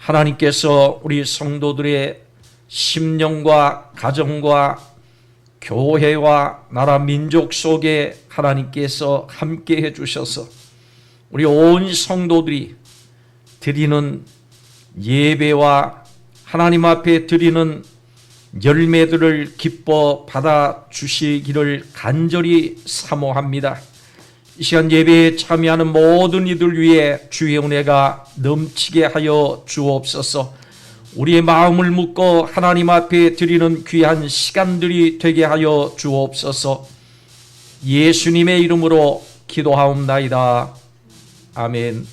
하나님께서 우리 성도들의 심령과 가정과 교회와 나라 민족 속에 하나님께서 함께 해주셔서 우리 온 성도들이 드리는 예배와 하나님 앞에 드리는 열매들을 기뻐 받아 주시기를 간절히 사모합니다. 이 시간 예배에 참여하는 모든 이들 위해 주의 은혜가 넘치게 하여 주옵소서. 우리의 마음을 묶어 하나님 앞에 드리는 귀한 시간들이 되게 하여 주옵소서. 예수님의 이름으로 기도하옵나이다. 아멘.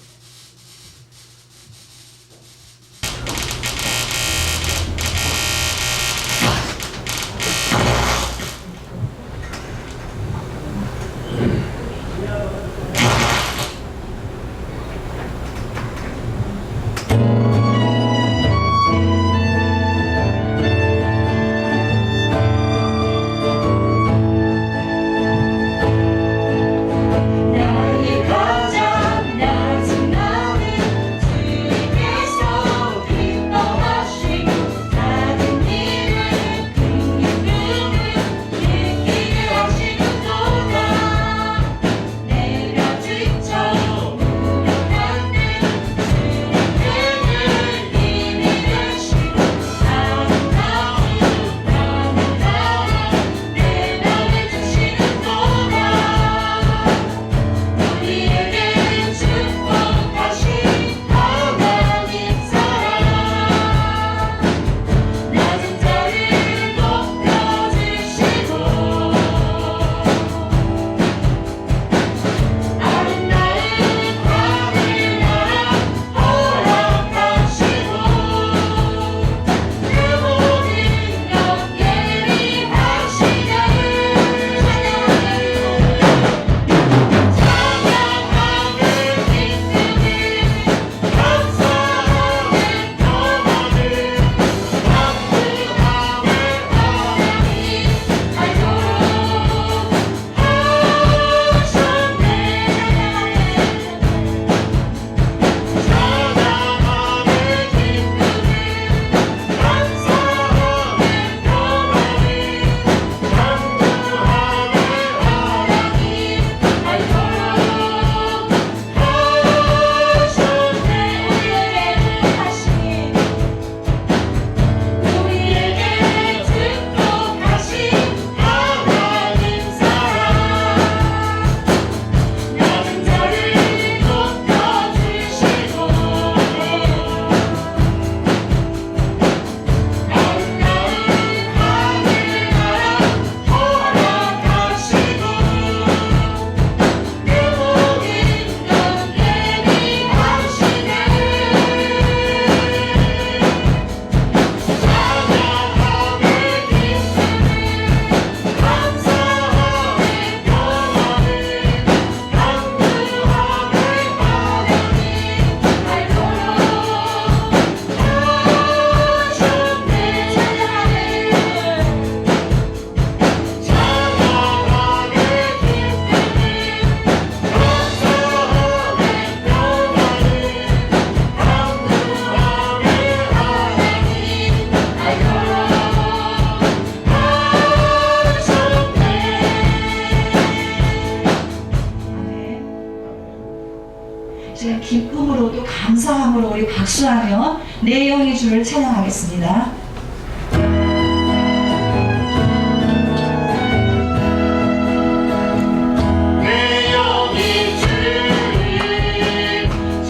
기쁨으로도 감사함으로 우리 박수하며 내 영의 주를 찬양하겠습니다.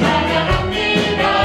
찬양합니다.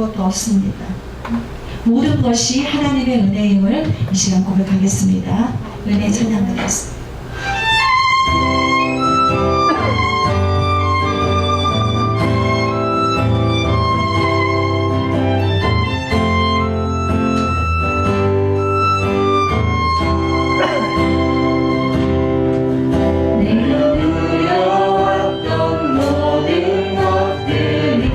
아무것도 없습니다. 모든 것이 하나님의 은혜임을 이 시간 고백하겠습니다. 은혜 찬양 드리겠습니다. 내가 누려왔던 모든 것들이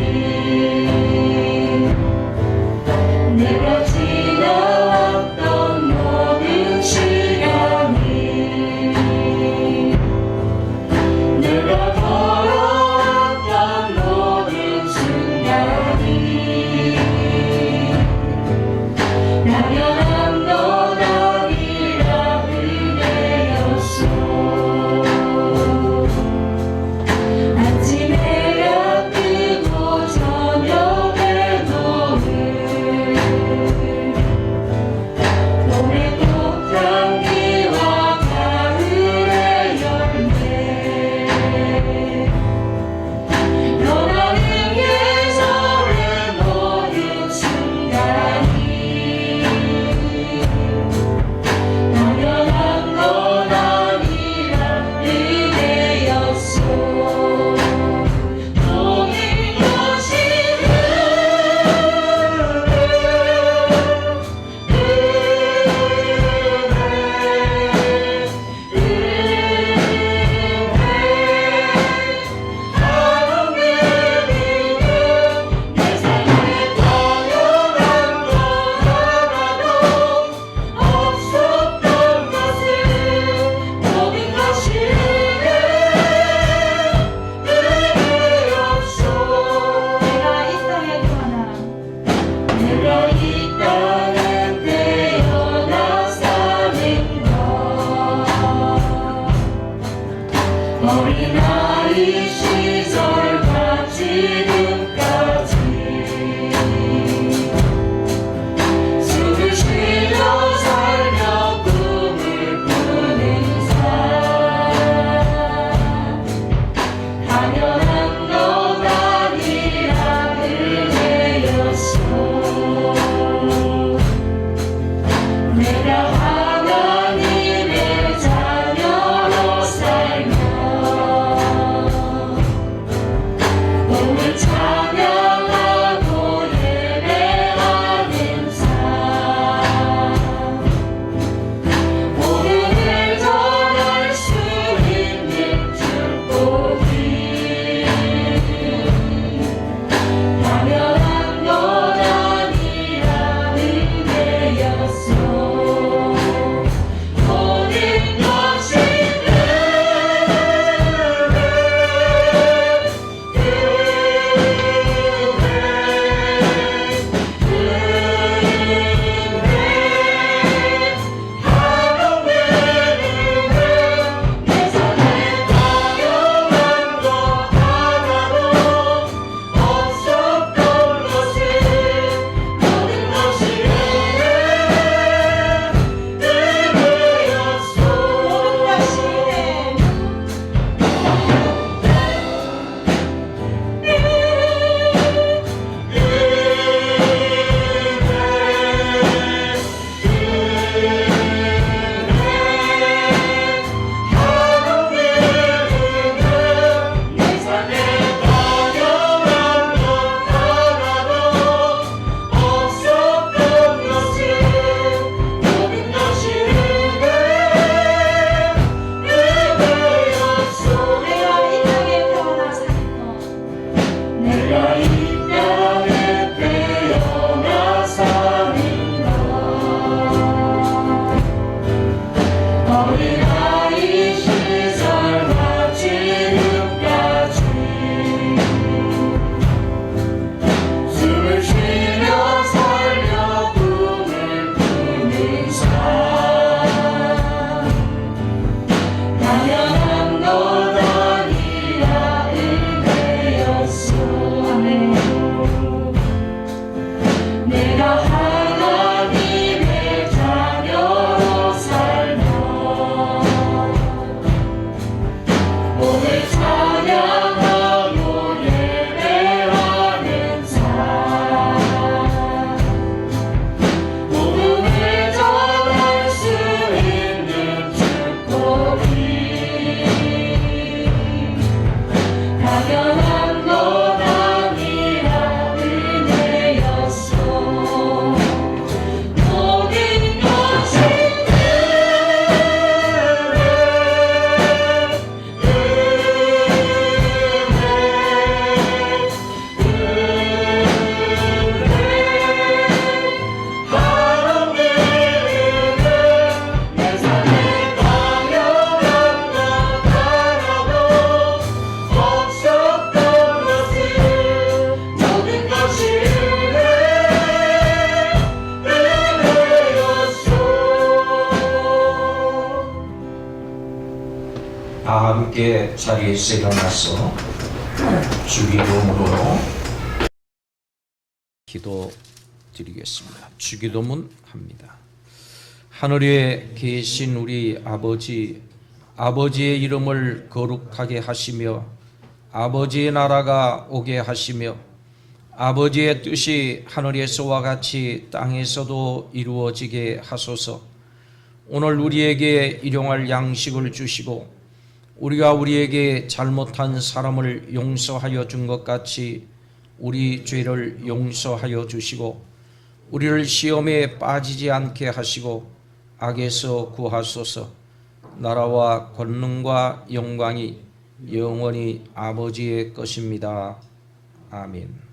내가 지나왔던 모든 시간이 내가 걸어왔던 모든 순간이 당연한 것 아니라 은혜였어. 아침 해가 뜨고 저녁에 노을 함께 자리에서 일어나서 주기도문으로 기도 드리겠습니다. 주기도문 합니다. 하늘에 계신 우리 아버지, 아버지의 이름을 거룩하게 하시며 아버지의 나라가 오게 하시며 아버지의 뜻이 하늘에서와 같이 땅에서도 이루어지게 하소서. 오늘 우리에게 일용할 양식을 주시고 우리가 우리에게 잘못한 사람을 용서하여 준 것 같이 우리 죄를 용서하여 주시고 우리를 시험에 빠지지 않게 하시고 악에서 구하소서. 나라와 권능과 영광이 영원히 아버지의 것입니다. 아멘.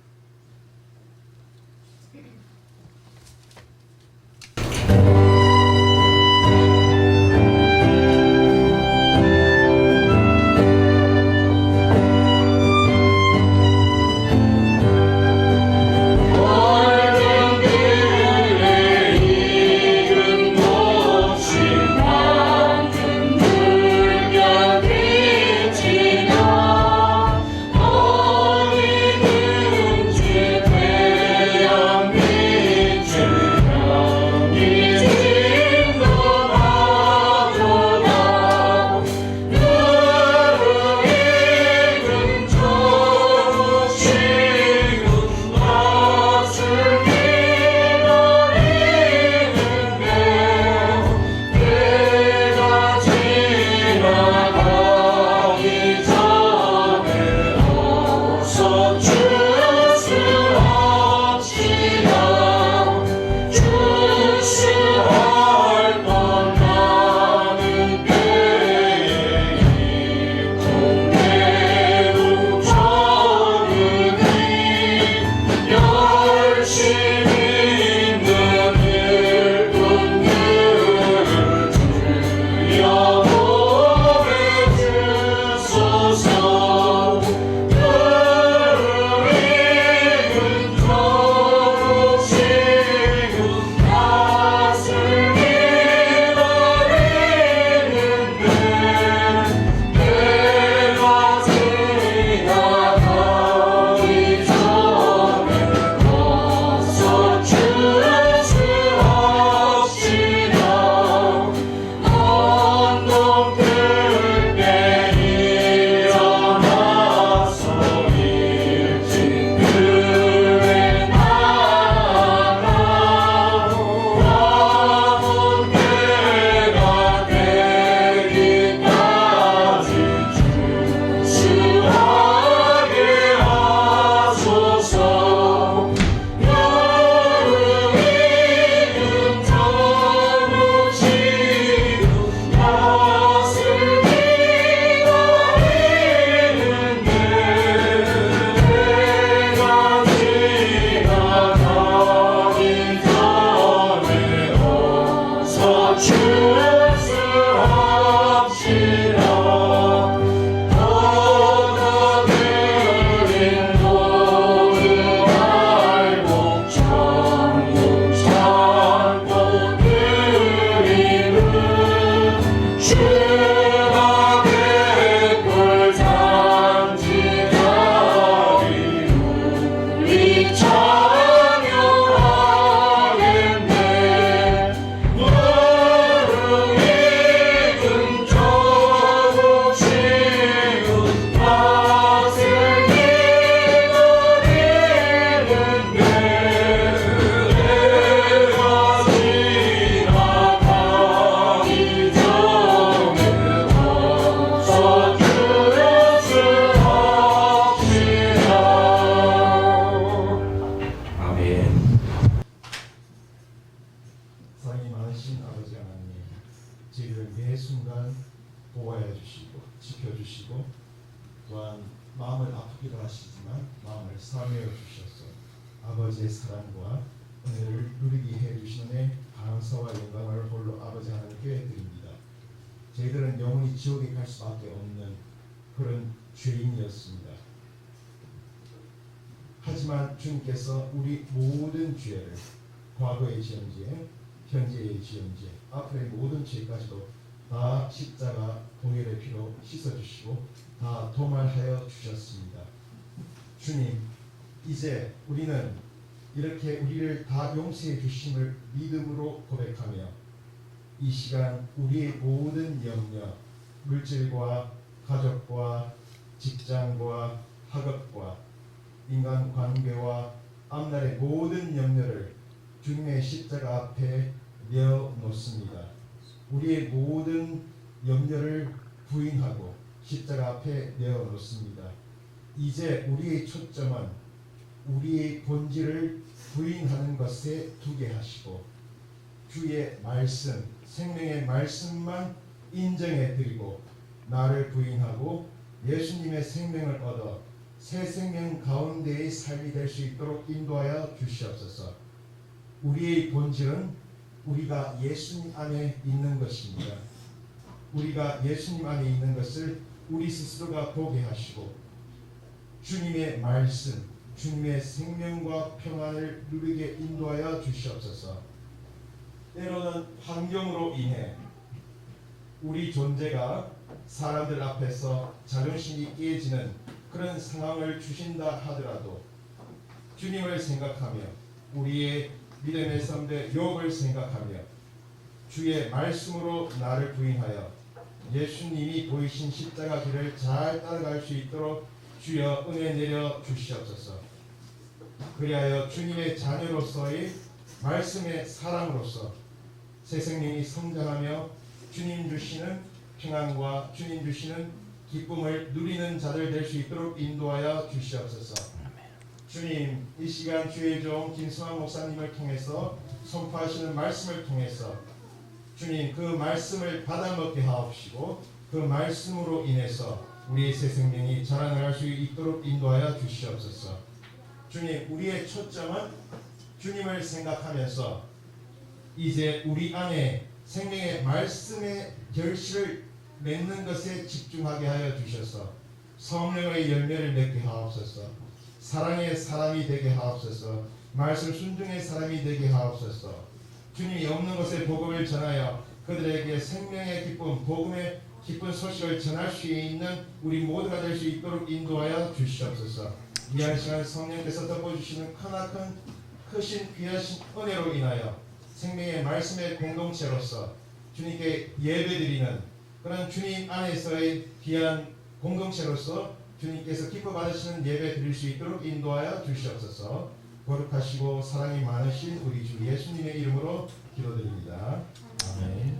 마음을 아프기도 하시지만 마음을 사매어 주셔서 아버지의 사랑과 은혜를 누리게 해주시는 감사와 영광을 홀로 아버지 하나님께 드립니다. 저희들은 영원히 지옥에 갈 수밖에 없는 그런 죄인이었습니다. 하지만 주님께서 우리 모든 죄를 과거의 지연죄, 현재의 지연죄, 앞으로의 모든 죄까지도 다 십자가 동일의 피로 씻어주시고 다 도말하여 주셨습니다. 주님, 이제 우리는 이렇게 우리를 다 용서해 주심을 믿음으로 고백하며 이 시간 우리의 모든 염려, 물질과 가족과 직장과 학업과 인간관계와 앞날의 모든 염려를 주님의 십자가 앞에 내어놓습니다. 우리의 모든 염려를 부인하고 십자가 앞에 내어놓습니다. 이제 우리의 초점은 우리의 본질을 부인하는 것에 두게 하시고 주의 말씀, 생명의 말씀만 인정해 드리고 나를 부인하고 예수님의 생명을 얻어 새 생명 가운데의 삶이 될 수 있도록 인도하여 주시옵소서. 우리의 본질은 우리가 예수님 안에 있는 것입니다. 우리가 예수님 안에 있는 것을 우리 스스로가 보게 하시고 주님의 말씀, 주님의 생명과 평안을 누리게 인도하여 주시옵소서. 때로는 환경으로 인해 우리 존재가 사람들 앞에서 자존심이 깨지는 그런 상황을 주신다 하더라도 주님을 생각하며 우리의 믿음의 선배 욥을 생각하며 주의 말씀으로 나를 부인하여 예수님이 보이신 십자가 길을 잘 따라갈 수 있도록 주여 은혜 내려 주시옵소서. 그리하여 주님의 자녀로서의 말씀의 사람으로서 새 생명이 성장하며 주님 주시는 평안과 주님 주시는 기쁨을 누리는 자들 될 수 있도록 인도하여 주시옵소서. 주님, 이 시간 주의 종 김수환 목사님을 통해서 선포하시는 말씀을 통해서 주님 그 말씀을 받아먹게 하옵시고 그 말씀으로 인해서 우리의 새 생명이 자라나갈 수 있도록 인도하여 주시옵소서. 주님, 우리의 초점은 주님을 생각하면서 이제 우리 안에 생명의 말씀의 결실을 맺는 것에 집중하게 하여 주셔서 성령의 열매를 맺게 하옵소서. 사랑의 사람이 되게 하옵소서. 말씀 순종의 사람이 되게 하옵소서. 주님이 없는 곳에 복음을 전하여 그들에게 생명의 기쁨, 복음의 기쁜 소식을 전할 수 있는 우리 모두가 될 수 있도록 인도하여 주시옵소서. 이 시간 성령께서 덮어주시는 크나큰 크신 귀하신 은혜로 인하여 생명의 말씀의 공동체로서 주님께 예배드리는 그런 주님 안에서의 귀한 공동체로서 주님께서 기뻐 받으시는 예배 드릴 수 있도록 인도하여 주시옵소서. 거룩하시고 사랑이 많으신 우리 주 예수님의 이름으로 기도드립니다. 아멘.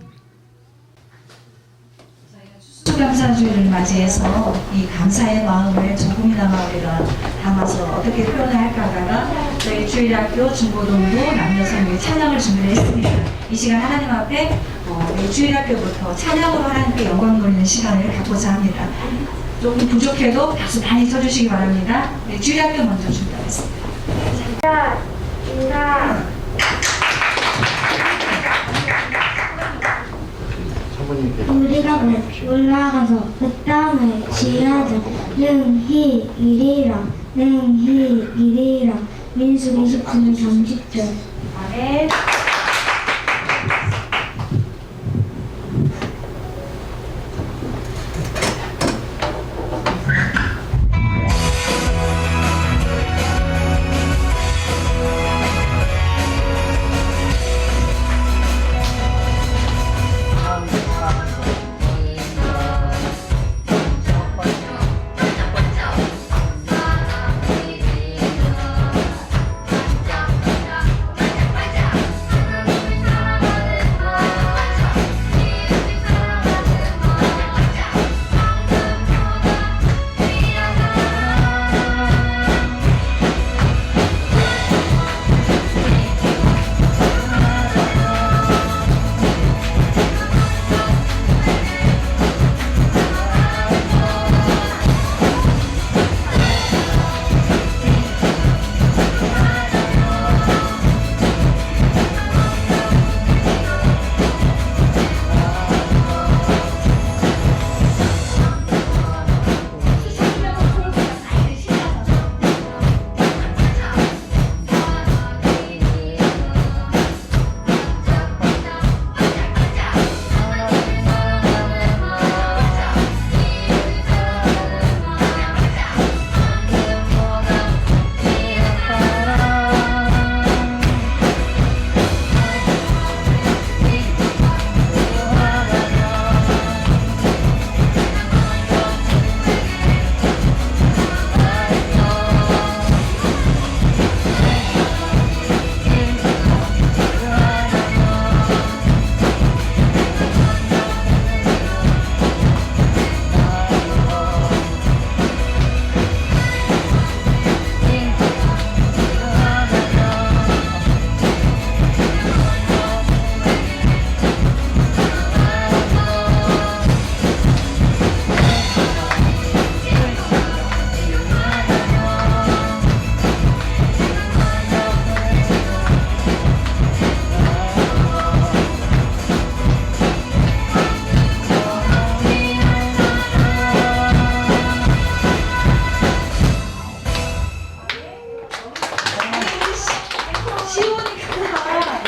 추수감사주일을 맞이해서 이 감사의 마음을 조금이나마 우리가 담아서 어떻게 표현을 할까 하다가 저희 주일학교 중고등부 남녀성의 찬양을 준비를 했습니다. 이 시간 하나님 앞에 우리 주일학교부터 찬양으로 하나님께 영광 돌리는 시간을 갖고자 합니다. 조금 부족해도 박수 많이 쳐주시기 바랍니다. 네, 주일학교 먼저 준비하겠습니다. 우리가 올라가서 그 땅을 지하자. 능히 이리라. 능히 이리라. 민수기 29장 30절. 아멘. 아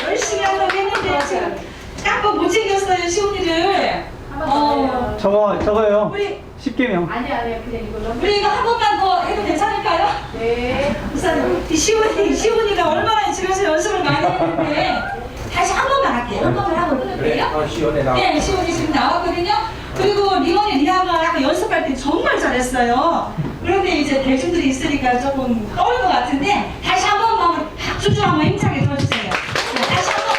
열심히 한다고 했는데 지금 깜빡 못 챙겼어요 시온이를. 저거요. 우리 10개명. 우리 이거 한 번만 더 해도 괜찮을까요? 네. 우선 시온이가 얼마나 집에서 연습을 많이 했는데 다시 한 번만 할게요. 한 번만 하고 끊을게요. 시원해 나. 네, 시온이 지금 나왔거든요. 그리고 리원이 리아가 아까 연습할 때 정말 잘했어요. 그런데 이제 대중들이 있으니까 조금 떠올 것 같은데 다시 한 번만 박수 좀 한번 힘차게 들어주세요. 네, 다시 한 번.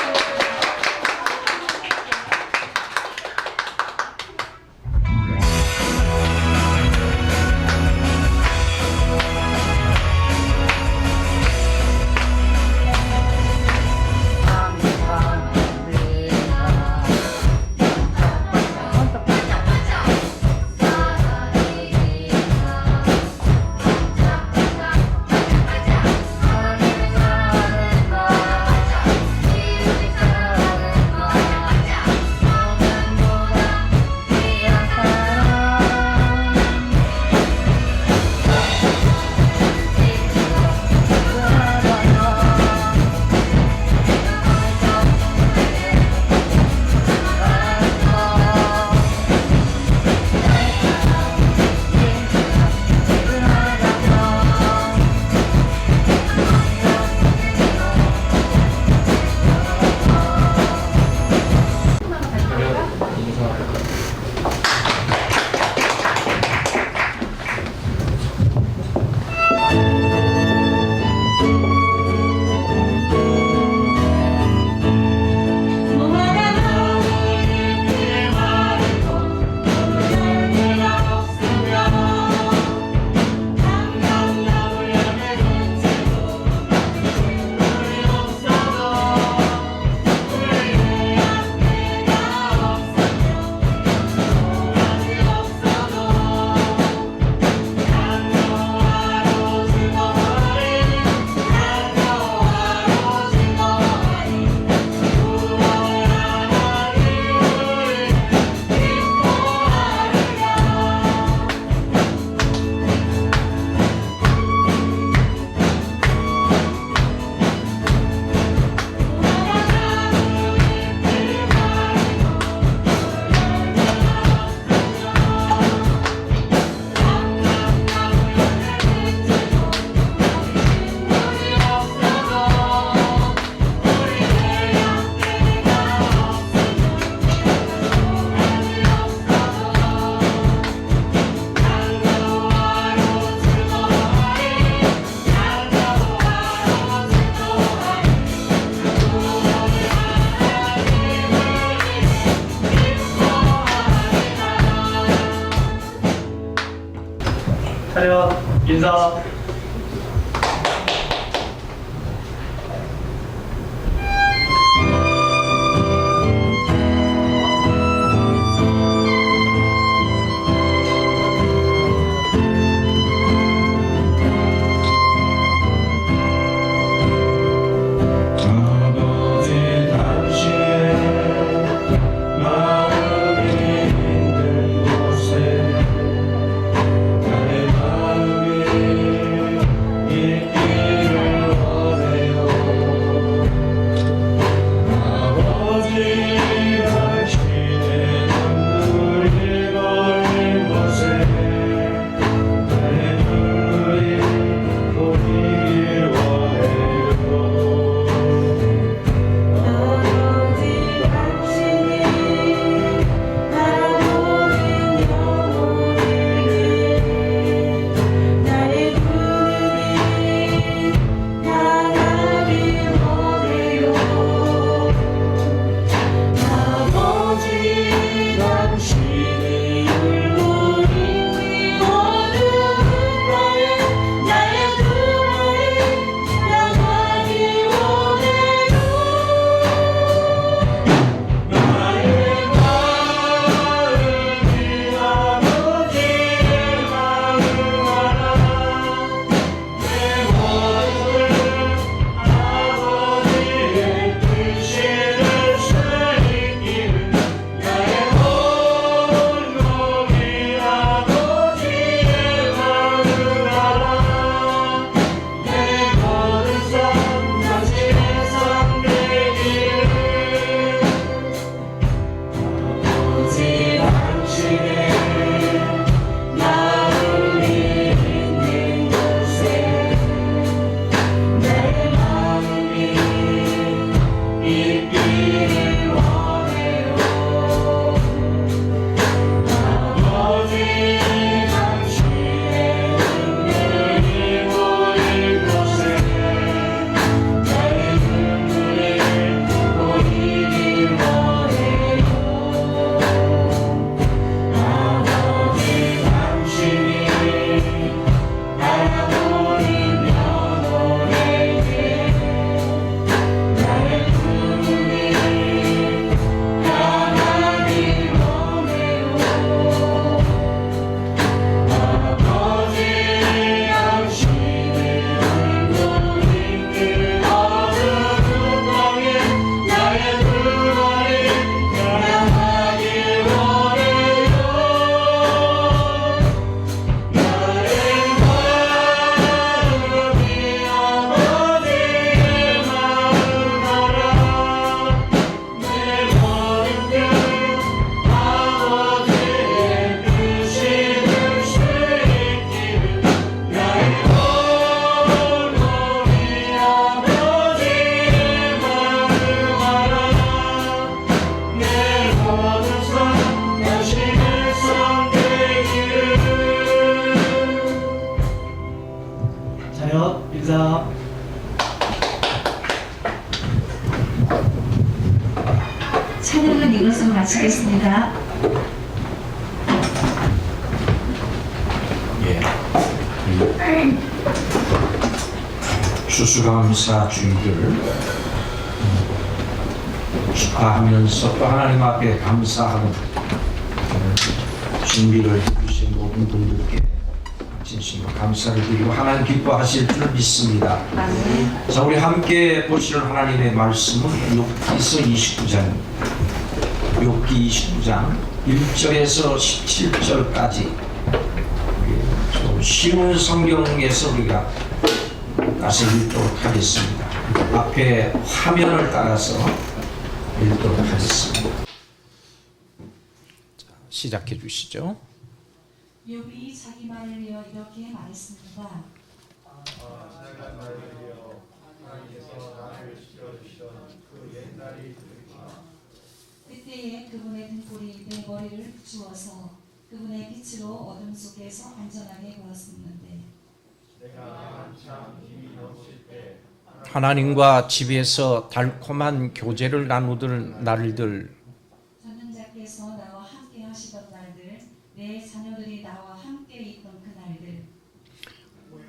차렷, 인사. 아버지 당신의 마음이 힘든 곳에 나의 마음이 찬양은 이것으로 마치겠습니다. 예. 추수감사 주일을 축하하면서 또 하나님 앞에 감사하는 준비를 해주신 모든 분들께 진심으로 감사를 드리고 하나님 기뻐하실 줄 믿습니다. 자, 우리 함께 보실 하나님의 말씀은 욥기서 29장입니다. 욥기 29장 1절에서 17절까지 좀 쉬운 성경에서 우리가 따라서 읽도록 하겠습니다. 앞에 화면을 따라서 읽도록 하겠습니다. 자, 시작해 주시죠. 욥이 자기 말을 위하여 이렇게 말했습니다. 그때에 그분의 등불이 내 머리를 비추어서 그분의 빛으로 어둠 속에서 안전하게 보았었는데 하나님과 집에서 달콤한 교제를 나누던 날들, 전능자께서 나와 함께 하시던 날들, 내 자녀들이 나와 함께 있던 그 날들,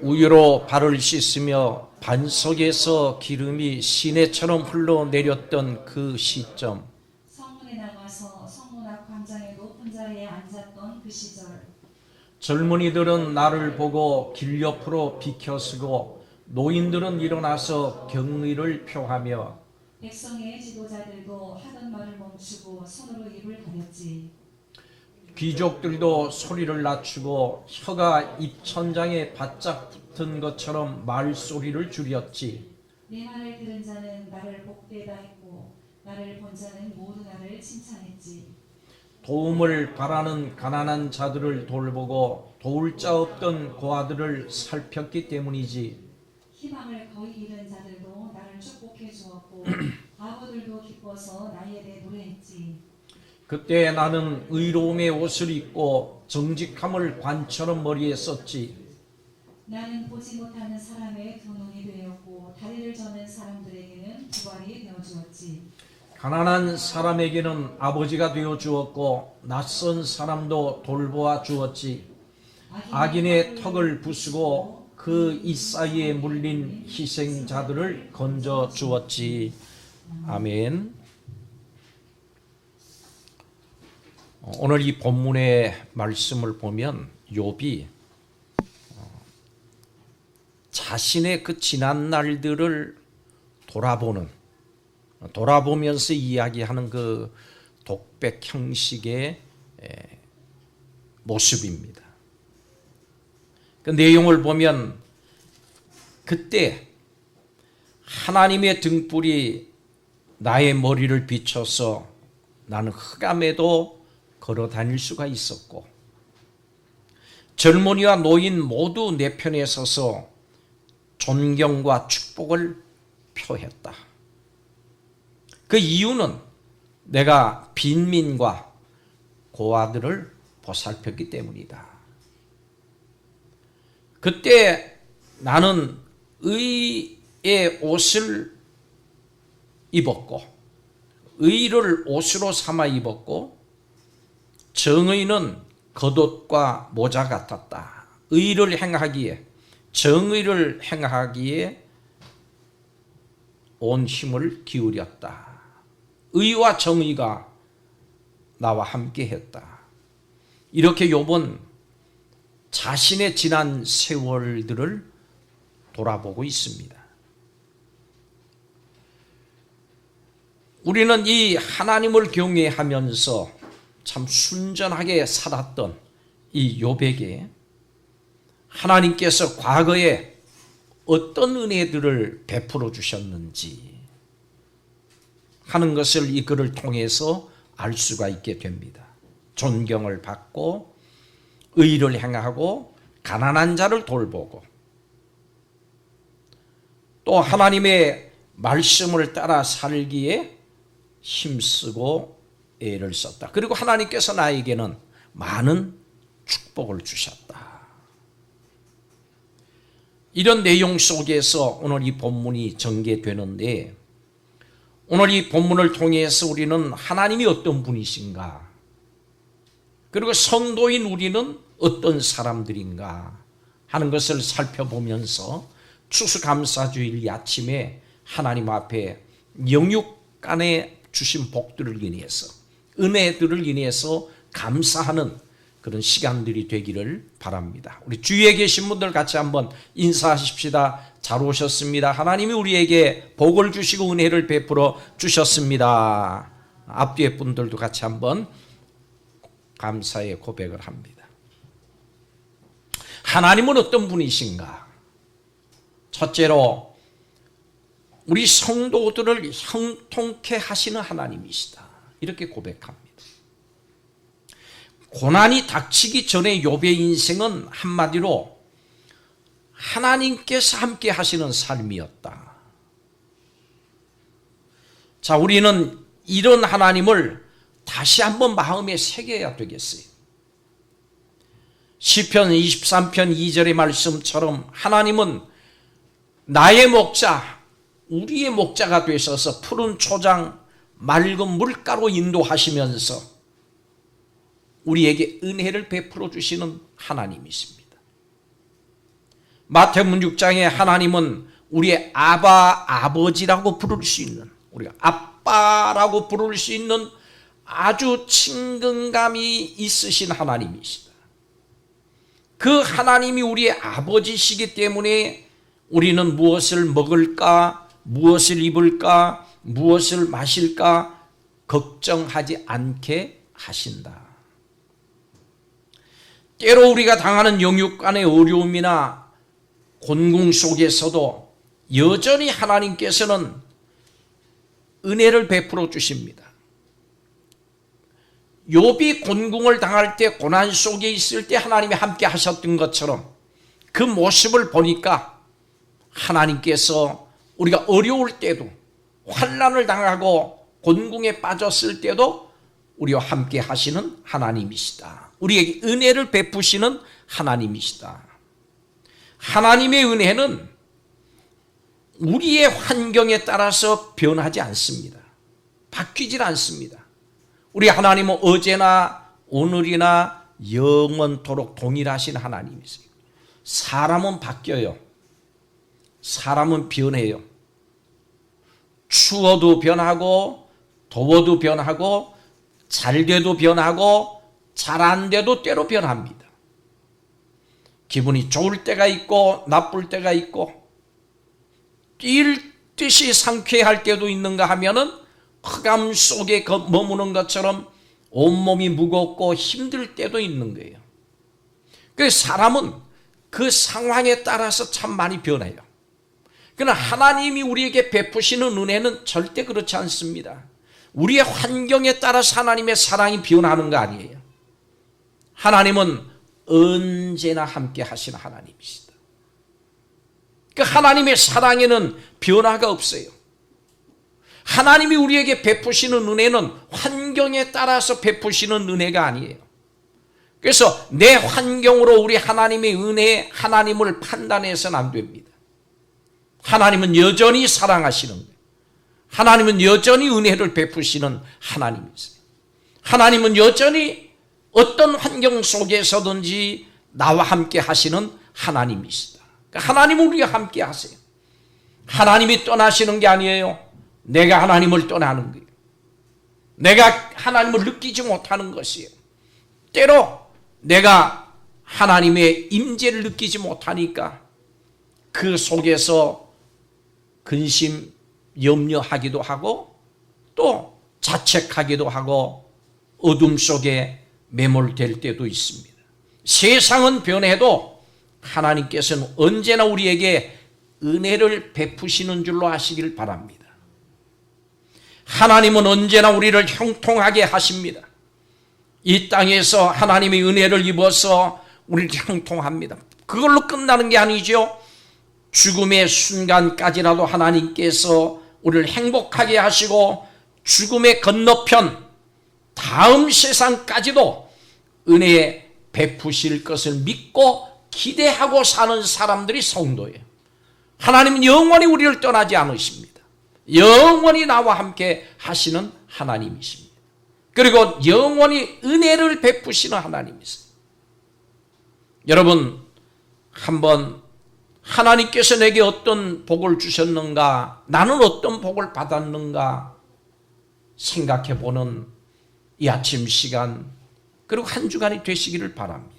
우유로 발을 씻으며 반석에서 기름이 시내처럼 흘러내렸던 그 시점, 성문에 나가서 성문 앞 광장의 높은 자리에 앉았던 그 시절, 젊은이들은 나를 보고 길 옆으로 비켜서고 노인들은 일어나서 경의를 표하며 백성의 지도자들도 하던 말을 멈추고 손으로 입을 가렸지. 귀족들도 소리를 낮추고 혀가 입천장에 바짝 붙은 것처럼 말소리를 줄였지. 내 말을 들은 자는 나를 복되다 했고 나를 본 자는 모두 나를 칭찬했지. 도움을 바라는 가난한 자들을 돌보고 도울 자 없던 고아들을 살폈기 때문이지. 희망을 거의 잃은 자들도 나를 축복해 주었고 바보들도 기뻐서 나에 대해 노래했지. 그때 나는 의로움의 옷을 입고 정직함을 관처럼 머리에 썼지. 나는 보지 못하는 사람의 두 눈이 되었고 다리를 저는 사람들에게는 두 발이 되어 주었지. 가난한 사람에게는 아버지가 되어 주었고 낯선 사람도 돌보아 주었지. 악인의 턱을 부수고 그 이 사이에 물린 희생자들을 건져 주었지. 아멘. 오늘 이 본문의 말씀을 보면 욥이 자신의 그 지난 날들을 돌아보면서 이야기하는 그 독백 형식의 모습입니다. 그 내용을 보면 그때 하나님의 등불이 나의 머리를 비춰서 나는 흑암에도 걸어 다닐 수가 있었고 젊은이와 노인 모두 내 편에 서서 존경과 축복을 표했다. 그 이유는 내가 빈민과 고아들을 보살폈기 때문이다. 그때 나는 의의 옷을 입었고 의를 옷으로 삼아 입었고 정의는 겉옷과 모자 같았다. 의를 행하기에 정의를 행하기에 온 힘을 기울였다. 의와 정의가 나와 함께했다. 이렇게 욥은 자신의 지난 세월들을 돌아보고 있습니다. 우리는 이 하나님을 경외하면서 참 순전하게 살았던 이 욥에게 하나님께서 과거에 어떤 은혜들을 베풀어 주셨는지 하는 것을 이 글을 통해서 알 수가 있게 됩니다. 존경을 받고 의를 행하고 가난한 자를 돌보고 또 하나님의 말씀을 따라 살기에 힘쓰고 애를 썼다. 그리고 하나님께서 나에게는 많은 축복을 주셨다. 이런 내용 속에서 오늘 이 본문이 전개되는데 오늘 이 본문을 통해서 우리는 하나님이 어떤 분이신가, 그리고 성도인 우리는 어떤 사람들인가 하는 것을 살펴보면서 추수감사주일 이 아침에 하나님 앞에 영육간에 주신 복들을 인해서, 은혜들을 인해서 감사하는 그런 시간들이 되기를 바랍니다. 우리 주위에 계신 분들 같이 한번 인사하십시다. 잘 오셨습니다. 하나님이 우리에게 복을 주시고 은혜를 베풀어 주셨습니다. 앞뒤에 분들도 같이 한번 감사의 고백을 합니다. 하나님은 어떤 분이신가? 첫째로 우리 성도들을 형통케 하시는 하나님이시다, 이렇게 고백합니다. 고난이 닥치기 전에 욥의 인생은 한마디로 하나님께서 함께 하시는 삶이었다. 자, 우리는 이런 하나님을 다시 한번 마음에 새겨야 되겠어요. 시편 23편 2절의 말씀처럼 하나님은 나의 목자, 우리의 목자가 되셔서 푸른 초장, 맑은 물가로 인도하시면서 우리에게 은혜를 베풀어 주시는 하나님이십니다. 마태복음 6장에 하나님은 우리의 아버지라고 부를 수 있는, 우리가 아빠라고 부를 수 있는 아주 친근감이 있으신 하나님이시다. 그 하나님이 우리의 아버지시기 때문에 우리는 무엇을 먹을까, 무엇을 입을까, 무엇을 마실까 걱정하지 않게 하신다. 때로 우리가 당하는 영육간의 어려움이나 곤궁 속에서도 여전히 하나님께서는 은혜를 베풀어 주십니다. 욥이 곤궁을 당할 때, 고난 속에 있을 때 하나님이 함께 하셨던 것처럼 그 모습을 보니까 하나님께서 우리가 어려울 때도, 환난을 당하고 곤궁에 빠졌을 때도 우리와 함께 하시는 하나님이시다. 우리에게 은혜를 베푸시는 하나님이시다. 하나님의 은혜는 우리의 환경에 따라서 변하지 않습니다. 바뀌질 않습니다. 우리 하나님은 어제나 오늘이나 영원토록 동일하신 하나님이세요. 사람은 바뀌어요. 사람은 변해요. 추워도 변하고, 더워도 변하고, 잘 돼도 변하고, 잘 안 돼도 때로 변합니다. 기분이 좋을 때가 있고 나쁠 때가 있고, 뛸 듯이 상쾌할 때도 있는가 하면은 흑암 속에 머무는 것처럼 온몸이 무겁고 힘들 때도 있는 거예요. 그래서 사람은 그 상황에 따라서 참 많이 변해요. 그러나 하나님이 우리에게 베푸시는 은혜는 절대 그렇지 않습니다. 우리의 환경에 따라서 하나님의 사랑이 변하는 거 아니에요. 하나님은 언제나 함께 하시는 하나님이시다. 그 하나님의 사랑에는 변화가 없어요. 하나님이 우리에게 베푸시는 은혜는 환경에 따라서 베푸시는 은혜가 아니에요. 그래서 내 환경으로 우리 하나님의 은혜, 하나님을 판단해서는 안 됩니다. 하나님은 여전히 사랑하시는 거예요. 하나님은 여전히 은혜를 베푸시는 하나님이세요. 하나님은 여전히 어떤 환경 속에서든지 나와 함께 하시는 하나님이시다. 하나님은 우리가 함께 하세요. 하나님이 떠나시는 게 아니에요. 내가 하나님을 떠나는 거예요. 내가 하나님을 느끼지 못하는 것이에요. 때로 내가 하나님의 임재를 느끼지 못하니까 그 속에서 근심, 염려하기도 하고 또 자책하기도 하고 어둠 속에 매몰될 때도 있습니다. 세상은 변해도 하나님께서는 언제나 우리에게 은혜를 베푸시는 줄로 아시길 바랍니다. 하나님은 언제나 우리를 형통하게 하십니다. 이 땅에서 하나님의 은혜를 입어서 우리를 형통합니다. 그걸로 끝나는 게 아니죠. 죽음의 순간까지라도 하나님께서 우리를 행복하게 하시고 죽음의 건너편 다음 세상까지도 은혜 베푸실 것을 믿고 기대하고 사는 사람들이 성도예요. 하나님은 영원히 우리를 떠나지 않으십니다. 영원히 나와 함께 하시는 하나님이십니다. 그리고 영원히 은혜를 베푸시는 하나님이세요. 여러분, 한번 하나님께서 내게 어떤 복을 주셨는가, 나는 어떤 복을 받았는가 생각해 보는 이 아침 시간, 그리고 한 주간이 되시기를 바랍니다.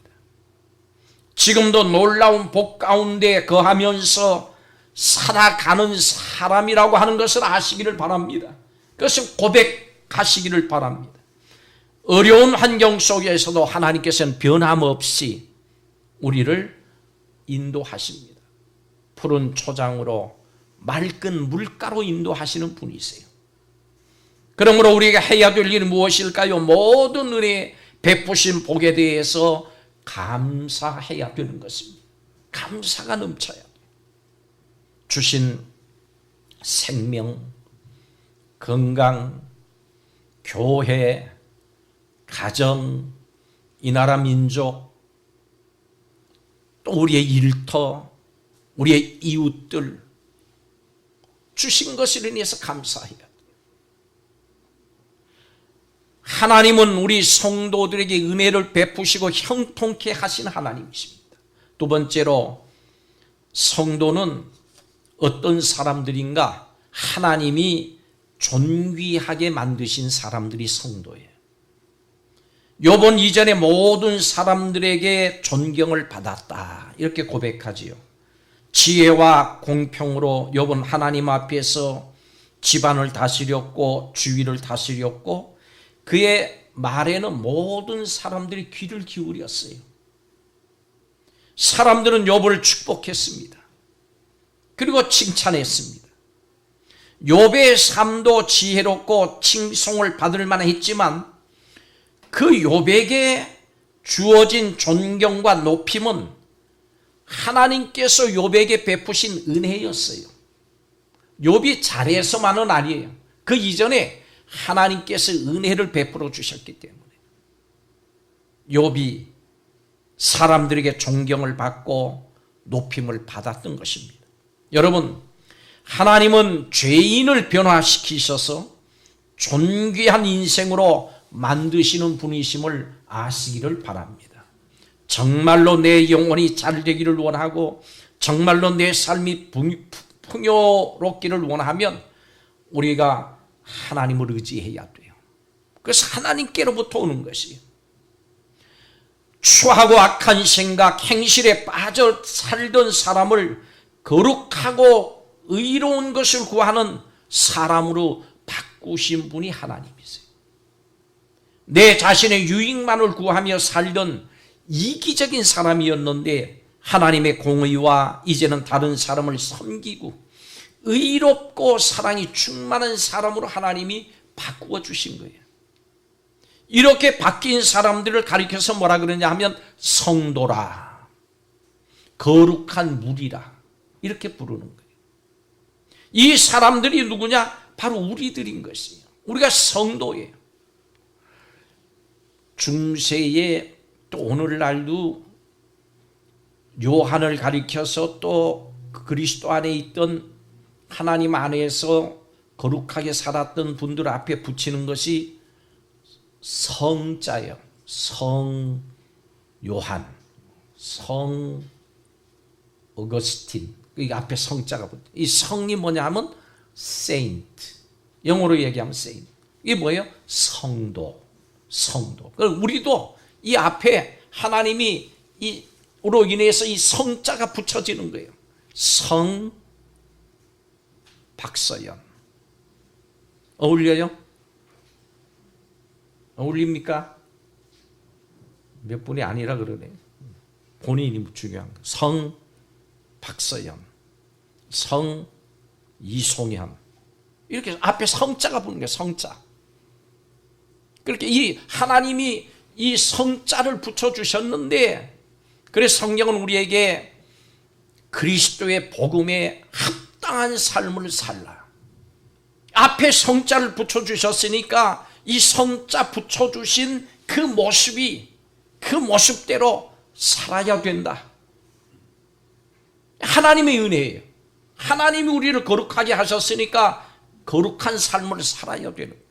지금도 놀라운 복 가운데 거하면서 살아가는 사람이라고 하는 것을 아시기를 바랍니다. 그것을 고백하시기를 바랍니다. 어려운 환경 속에서도 하나님께서는 변함없이 우리를 인도하십니다. 푸른 초장으로 맑은 물가로 인도하시는 분이세요. 그러므로 우리가 해야 될 일은 무엇일까요? 모든 은혜 베푸신 복에 대해서 감사해야 되는 것입니다. 감사가 넘쳐야 돼요. 주신 생명, 건강, 교회, 가정, 이 나라 민족, 또 우리의 일터, 우리의 이웃들 주신 것을 인해서 감사해야 돼요. 하나님은 우리 성도들에게 은혜를 베푸시고 형통케 하신 하나님이십니다. 두 번째로, 성도는 어떤 사람들인가? 하나님이 존귀하게 만드신 사람들이 성도예요. 욥은 이전에 모든 사람들에게 존경을 받았다, 이렇게 고백하지요. 지혜와 공평으로 욥은 하나님 앞에서 집안을 다스렸고 주위를 다스렸고, 그의 말에는 모든 사람들이 귀를 기울였어요. 사람들은 욥을 축복했습니다. 그리고 칭찬했습니다. 욥의 삶도 지혜롭고 칭송을 받을 만했지만 그 욥에게 주어진 존경과 높임은 하나님께서 욥에게 베푸신 은혜였어요. 욥이 잘해서만은 아니에요. 그 이전에 하나님께서 은혜를 베풀어 주셨기 때문에 욥이 사람들에게 존경을 받고 높임을 받았던 것입니다. 여러분, 하나님은 죄인을 변화시키셔서 존귀한 인생으로 만드시는 분이심을 아시기를 바랍니다. 정말로 내 영혼이 잘 되기를 원하고 정말로 내 삶이 풍요롭기를 원하면 우리가 하나님을 의지해야 돼요. 그래서 하나님께로부터 오는 것이에요. 추하고 악한 생각, 행실에 빠져 살던 사람을 거룩하고 의로운 것을 구하는 사람으로 바꾸신 분이 하나님이세요. 내 자신의 유익만을 구하며 살던 이기적인 사람이었는데 하나님의 공의와 이제는 다른 사람을 섬기고 의롭고 사랑이 충만한 사람으로 하나님이 바꾸어 주신 거예요. 이렇게 바뀐 사람들을 가리켜서 뭐라 그러냐 하면 성도라, 거룩한 무리라, 이렇게 부르는 거예요. 이 사람들이 누구냐? 바로 우리들인 것이에요. 우리가 성도예요. 중세에 또 오늘날도 요한을 가리켜서 또 그리스도 안에 있던 하나님 안에서 거룩하게 살았던 분들 앞에 붙이는 것이 성자예요. 성 요한, 성 어거스틴, 이 앞에 성자가 붙어. 이 성이 뭐냐 하면 saint, 영어로 얘기하면 saint. 이게 뭐예요? 성도, 성도. 그럼 우리도 이 앞에 하나님이 이로 인해서 이 성자가 붙여지는 거예요. 성 박서연. 어울려요? 어울립니까? 몇 분이 아니라 그러네. 본인이 중요한 거. 성 박서연, 성 이송현, 이렇게 앞에 성자가 붙는 거예요. 성자. 그렇게 이 하나님이 이 성자를 붙여주셨는데, 그래서 성경은 우리에게 그리스도의 복음에 합당한 삶을 살라. 앞에 성자를 붙여주셨으니까 이 성자 붙여주신 그 모습이 그 모습대로 살아야 된다. 하나님의 은혜예요. 하나님이 우리를 거룩하게 하셨으니까 거룩한 삶을 살아야 되는 거예요.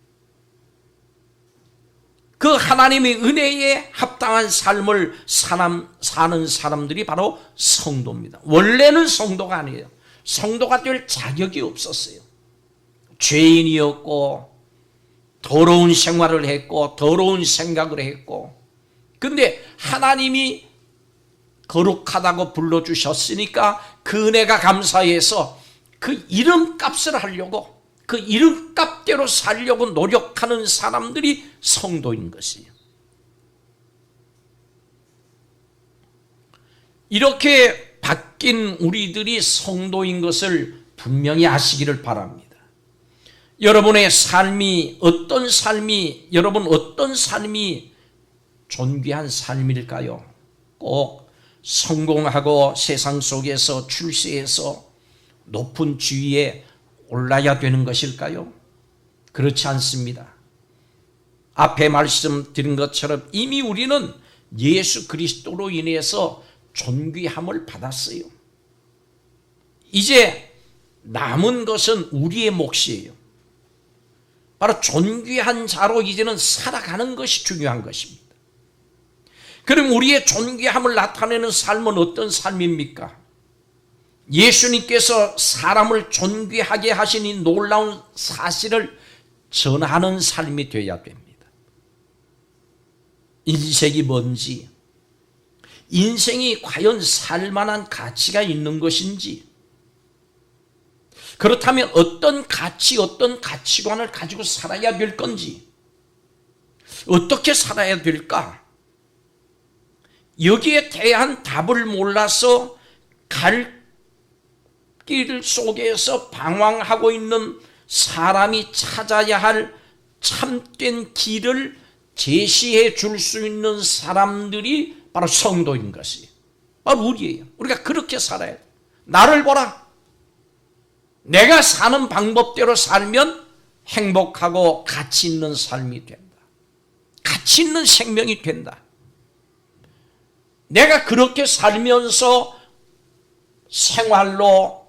그 하나님의 은혜에 합당한 삶을 사는 사람들이 바로 성도입니다. 원래는 성도가 아니에요. 성도가 될 자격이 없었어요. 죄인이었고 더러운 생활을 했고 더러운 생각을 했고, 근데 하나님이 거룩하다고 불러주셨으니까 그 은혜가 감사해서 그 이름값을 하려고, 그 이름값대로 살려고 노력하는 사람들이 성도인 것이에요. 이렇게 바뀐 우리들이 성도인 것을 분명히 아시기를 바랍니다. 여러분의 삶이 여러분 어떤 삶이 존귀한 삶일까요? 꼭 성공하고 세상 속에서 출세해서 높은 지위에 올라야 되는 것일까요? 그렇지 않습니다. 앞에 말씀드린 것처럼 이미 우리는 예수 그리스도로 인해서 존귀함을 받았어요. 이제 남은 것은 우리의 몫이에요. 바로 존귀한 자로 이제는 살아가는 것이 중요한 것입니다. 그럼 우리의 존귀함을 나타내는 삶은 어떤 삶입니까? 예수님께서 사람을 존귀하게 하신 이 놀라운 사실을 전하는 삶이 되어야 됩니다. 인생이 뭔지, 인생이 과연 살만한 가치가 있는 것인지, 그렇다면 어떤 가치, 어떤 가치관을 가지고 살아야 될 건지, 어떻게 살아야 될까? 여기에 대한 답을 몰라서 갈 길 속에서 방황하고 있는 사람이 찾아야 할 참된 길을 제시해 줄 수 있는 사람들이 바로 성도인 것이에요. 바로 우리예요. 우리가 그렇게 살아야 돼요. 나를 보라. 내가 사는 방법대로 살면 행복하고 가치 있는 삶이 된다. 가치 있는 생명이 된다. 내가 그렇게 살면서 생활로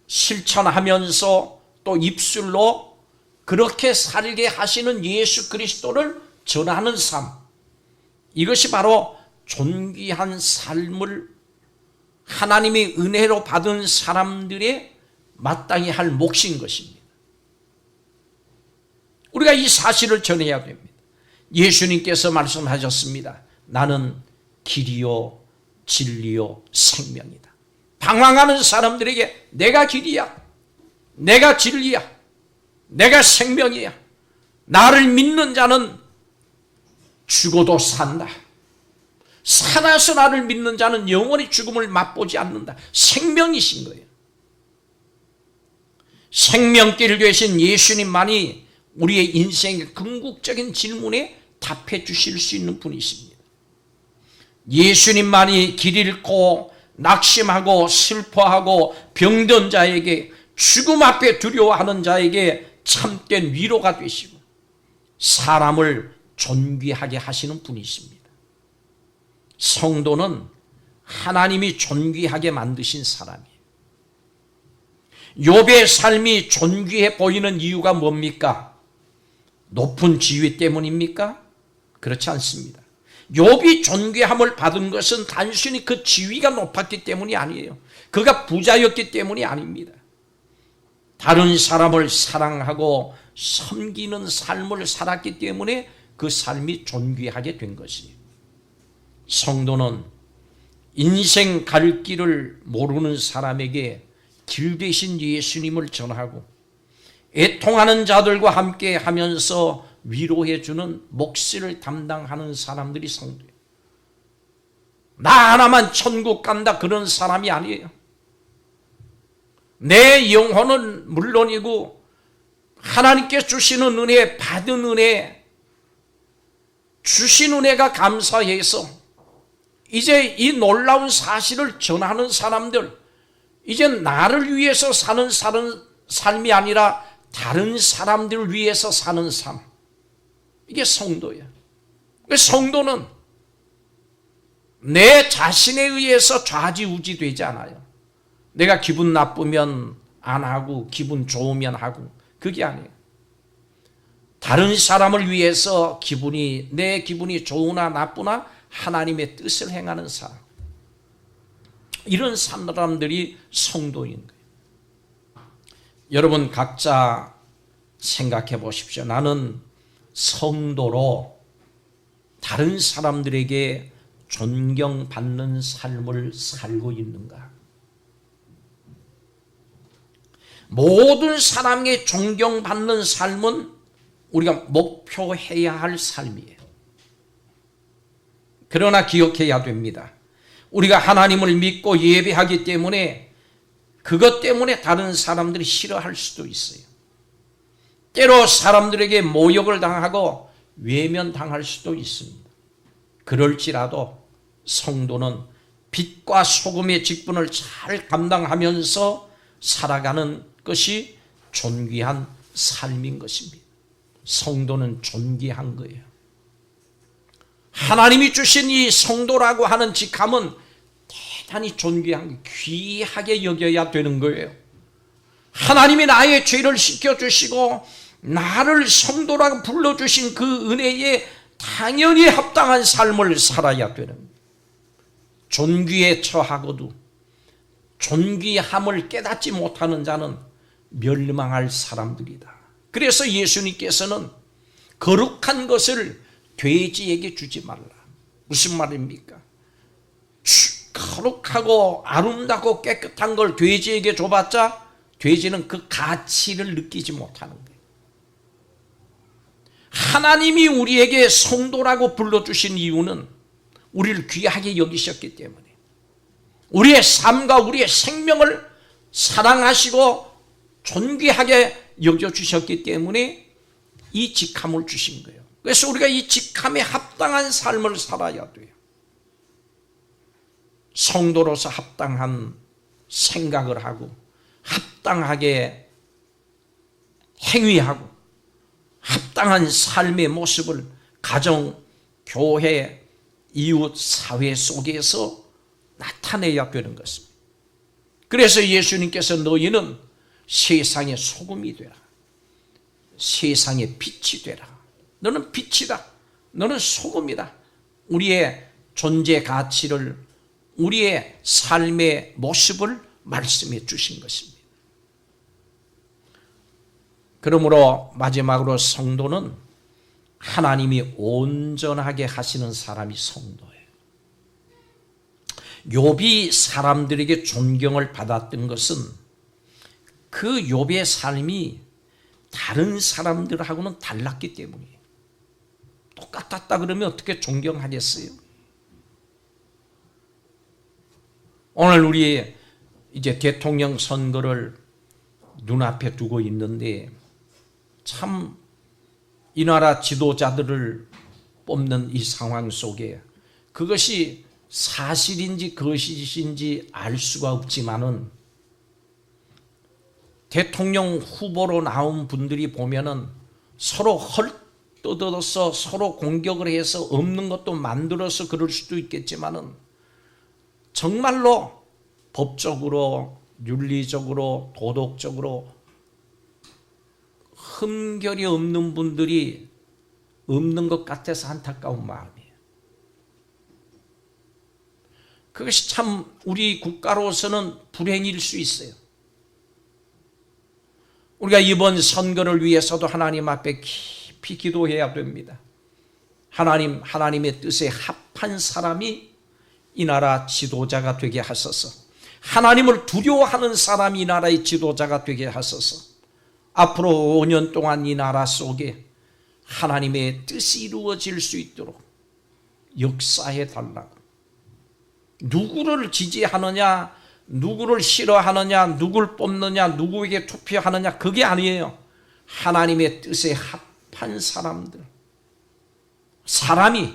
실천하면서 또 입술로 그렇게 살게 하시는 예수 그리스도를 전하는 삶, 이것이 바로 존귀한 삶을 하나님의 은혜로 받은 사람들의 마땅히 할 몫인 것입니다. 우리가 이 사실을 전해야 됩니다. 예수님께서 말씀하셨습니다. 나는 길이요 진리요 생명이다. 방황하는 사람들에게 내가 길이야, 내가 진리야, 내가 생명이야. 나를 믿는 자는 죽어도 산다. 살아서 나를 믿는 자는 영원히 죽음을 맛보지 않는다. 생명이신 거예요. 생명길 되신 예수님만이 우리의 인생의 궁극적인 질문에 답해 주실 수 있는 분이십니다. 예수님만이 길 잃고 낙심하고 슬퍼하고 병든 자에게, 죽음 앞에 두려워하는 자에게 참된 위로가 되시고 사람을 존귀하게 하시는 분이십니다. 성도는 하나님이 존귀하게 만드신 사람이에요. 욥의 삶이 존귀해 보이는 이유가 뭡니까? 높은 지위 때문입니까? 그렇지 않습니다. 욥이 존귀함을 받은 것은 단순히 그 지위가 높았기 때문이 아니에요. 그가 부자였기 때문이 아닙니다. 다른 사람을 사랑하고 섬기는 삶을 살았기 때문에 그 삶이 존귀하게 된 것이에요. 성도는 인생 갈 길을 모르는 사람에게 길 대신 예수님을 전하고 애통하는 자들과 함께 하면서 위로해주는 몫을 담당하는 사람들이 성도예요. 나 하나만 천국 간다 그런 사람이 아니에요. 내 영혼은 물론이고 하나님께 주시는 은혜, 받은 은혜, 주신 은혜가 감사해서 이제 이 놀라운 사실을 전하는 사람들, 이제 나를 위해서 사는 삶이 아니라 다른 사람들을 위해서 사는 삶, 이게 성도예요. 성도는 내 자신에 의해서 좌지우지 되지 않아요. 내가 기분 나쁘면 안 하고 기분 좋으면 하고 그게 아니에요. 다른 사람을 위해서 내 기분이 좋으나 나쁘나 하나님의 뜻을 행하는 사람. 이런 사람들이 성도인 거예요. 여러분 각자 생각해 보십시오. 나는 성도로 다른 사람들에게 존경받는 삶을 살고 있는가? 모든 사람에게 존경받는 삶은 우리가 목표해야 할 삶이에요. 그러나 기억해야 됩니다. 우리가 하나님을 믿고 예배하기 때문에 그것 때문에 다른 사람들이 싫어할 수도 있어요. 때로 사람들에게 모욕을 당하고 외면당할 수도 있습니다. 그럴지라도 성도는 빛과 소금의 직분을 잘 감당하면서 살아가는 것이 존귀한 삶인 것입니다. 성도는 존귀한 거예요. 하나님이 주신 이 성도라고 하는 직함은 대단히 존귀한, 귀하게 여겨야 되는 거예요. 하나님이 나의 죄를 씻겨주시고 나를 성도라고 불러주신 그 은혜에 당연히 합당한 삶을 살아야 되는 거예요. 존귀에 처하고도 존귀함을 깨닫지 못하는 자는 멸망할 사람들이다. 그래서 예수님께서는 거룩한 것을 돼지에게 주지 말라. 무슨 말입니까? 거룩하고 아름답고 깨끗한 걸 돼지에게 줘봤자 돼지는 그 가치를 느끼지 못하는 거예요. 하나님이 우리에게 성도라고 불러주신 이유는 우리를 귀하게 여기셨기 때문에, 우리의 삶과 우리의 생명을 사랑하시고 존귀하게 여겨주셨기 때문에 이 직함을 주신 거예요. 그래서 우리가 이 직함에 합당한 삶을 살아야 돼요. 성도로서 합당한 생각을 하고 합당하게 행위하고 합당한 삶의 모습을 가정, 교회, 이웃, 사회 속에서 나타내야 되는 것입니다. 그래서 예수님께서 너희는 세상의 소금이 되라. 세상의 빛이 되라. 너는 빛이다. 너는 소금이다. 우리의 존재 가치를, 우리의 삶의 모습을 말씀해 주신 것입니다. 그러므로 마지막으로 성도는 하나님이 온전하게 하시는 사람이 성도예요. 욥이 사람들에게 존경을 받았던 것은 그 욥의 삶이 다른 사람들하고는 달랐기 때문이에요. 똑같았다 그러면 어떻게 존경하겠어요? 오늘 우리 이제 대통령 선거를 눈앞에 두고 있는데 참 이 나라 지도자들을 뽑는 이 상황 속에 그것이 사실인지 거짓인지 알 수가 없지만은 대통령 후보로 나온 분들이 보면은 서로 헐뜯어서 서로 공격을 해서 없는 것도 만들어서 그럴 수도 있겠지만은 정말로 법적으로, 윤리적으로, 도덕적으로 흠결이 없는 분들이 없는 것 같아서 안타까운 마음이에요. 그것이 참 우리 국가로서는 불행일 수 있어요. 우리가 이번 선거를 위해서도 하나님 앞에 깊이 기도해야 됩니다. 하나님의 뜻에 합한 사람이 이 나라 지도자가 되게 하소서. 하나님을 두려워하는 사람이 이 나라의 지도자가 되게 하소서. 앞으로 5년 동안 이 나라 속에 하나님의 뜻이 이루어질 수 있도록 역사해 달라고. 누구를 지지하느냐, 누구를 싫어하느냐, 누구를 뽑느냐, 누구에게 투표하느냐, 그게 아니에요. 하나님의 뜻에 합한 사람이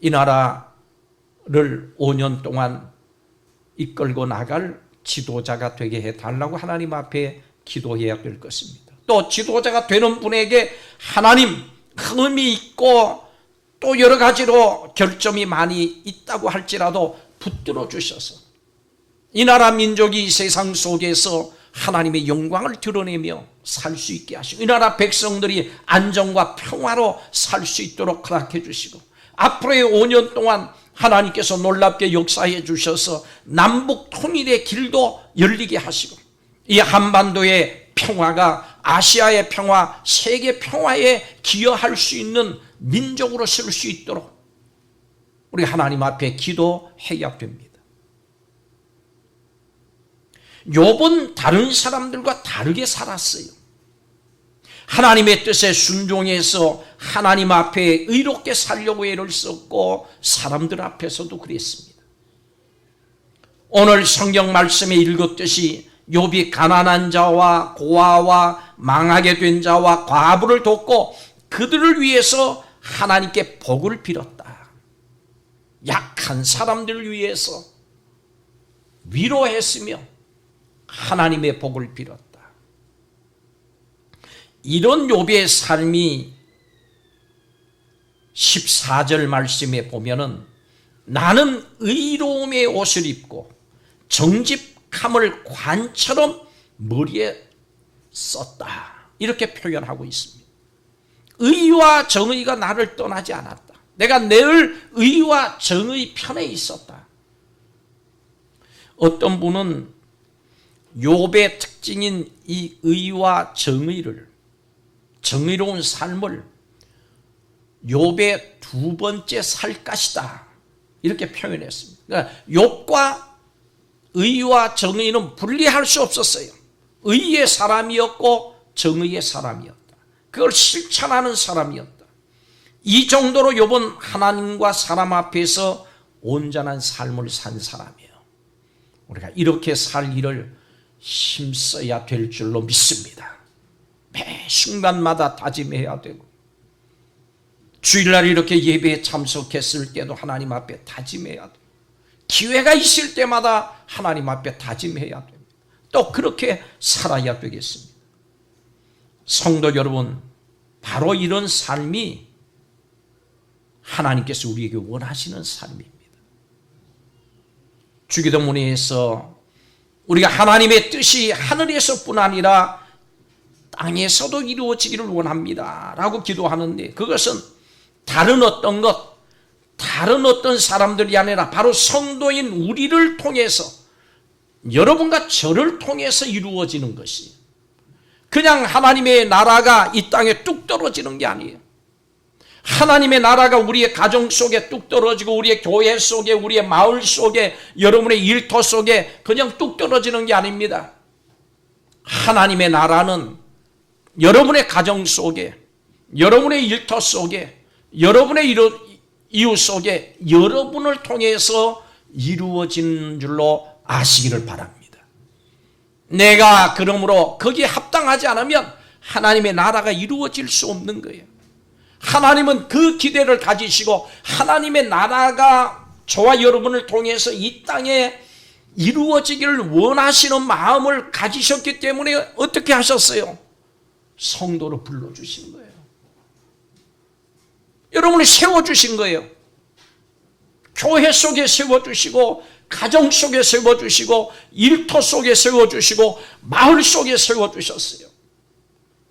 이 나라를 5년 동안 이끌고 나갈 지도자가 되게 해달라고 하나님 앞에 기도해야 될 것입니다. 또 지도자가 되는 분에게 하나님 흠이 있고 또 여러 가지로 결점이 많이 있다고 할지라도 붙들어 주셔서 이 나라 민족이 이 세상 속에서 하나님의 영광을 드러내며 살 수 있게 하시고 이 나라 백성들이 안정과 평화로 살 수 있도록 허락해 주시고 앞으로의 5년 동안 하나님께서 놀랍게 역사해 주셔서 남북 통일의 길도 열리게 하시고 이 한반도의 평화가 아시아의 평화, 세계 평화에 기여할 수 있는 민족으로 쓸 수 있도록 우리 하나님 앞에 기도해야 됩니다. 욥은 다른 사람들과 다르게 살았어요. 하나님의 뜻에 순종해서 하나님 앞에 의롭게 살려고 애를 썼고 사람들 앞에서도 그랬습니다. 오늘 성경 말씀에 읽었듯이 욥이 가난한 자와 고아와 망하게 된 자와 과부를 돕고 그들을 위해서 하나님께 복을 빌었다. 약한 사람들을 위해서 위로했으며 하나님의 복을 빌었다. 이런 욥의 삶이 14절 말씀에 보면은 나는 의로움의 옷을 입고 정직함을 관처럼 머리에 썼다. 이렇게 표현하고 있습니다. 의와 정의가 나를 떠나지 않았다. 내가 늘 의와 정의 편에 있었다. 어떤 분은 욥의 특징인 이 의와 정의를, 정의로운 삶을 욥의 두 번째 살갗이다 이렇게 표현했습니다. 그러니까 욥과 의와 정의는 분리할 수 없었어요. 의의 사람이었고 정의의 사람이었다. 그걸 실천하는 사람이었다. 이 정도로 욥은 하나님과 사람 앞에서 온전한 삶을 산 사람이에요. 우리가 이렇게 살 일을 힘써야 될 줄로 믿습니다. 매 순간마다 다짐해야 되고 주일날 이렇게 예배에 참석했을 때도 하나님 앞에 다짐해야 돼요. 기회가 있을 때마다 하나님 앞에 다짐해야 됩니다. 또 그렇게 살아야 되겠습니다. 성도 여러분, 바로 이런 삶이 하나님께서 우리에게 원하시는 삶입니다. 주기도문에서 우리가 하나님의 뜻이 하늘에서뿐 아니라 땅에서도 이루어지기를 원합니다 라고 기도하는데 그것은 다른 어떤 것, 다른 어떤 사람들이 아니라 바로 성도인 우리를 통해서 여러분과 저를 통해서 이루어지는 것이 그냥 하나님의 나라가 이 땅에 뚝 떨어지는 게 아니에요. 하나님의 나라가 우리의 가정 속에 뚝 떨어지고 우리의 교회 속에 우리의 마을 속에 여러분의 일터 속에 그냥 뚝 떨어지는 게 아닙니다. 하나님의 나라는 여러분의 가정 속에 여러분의 일터 속에 여러분의 이웃 속에 여러분을 통해서 이루어진 줄로 아시기를 바랍니다. 내가 그러므로 거기에 합당하지 않으면 하나님의 나라가 이루어질 수 없는 거예요. 하나님은 그 기대를 가지시고 하나님의 나라가 저와 여러분을 통해서 이 땅에 이루어지기를 원하시는 마음을 가지셨기 때문에 어떻게 하셨어요? 성도로 불러주신 거예요. 여러분을 세워주신 거예요. 교회 속에 세워주시고 가정 속에 세워주시고 일터 속에 세워주시고 마을 속에 세워주셨어요.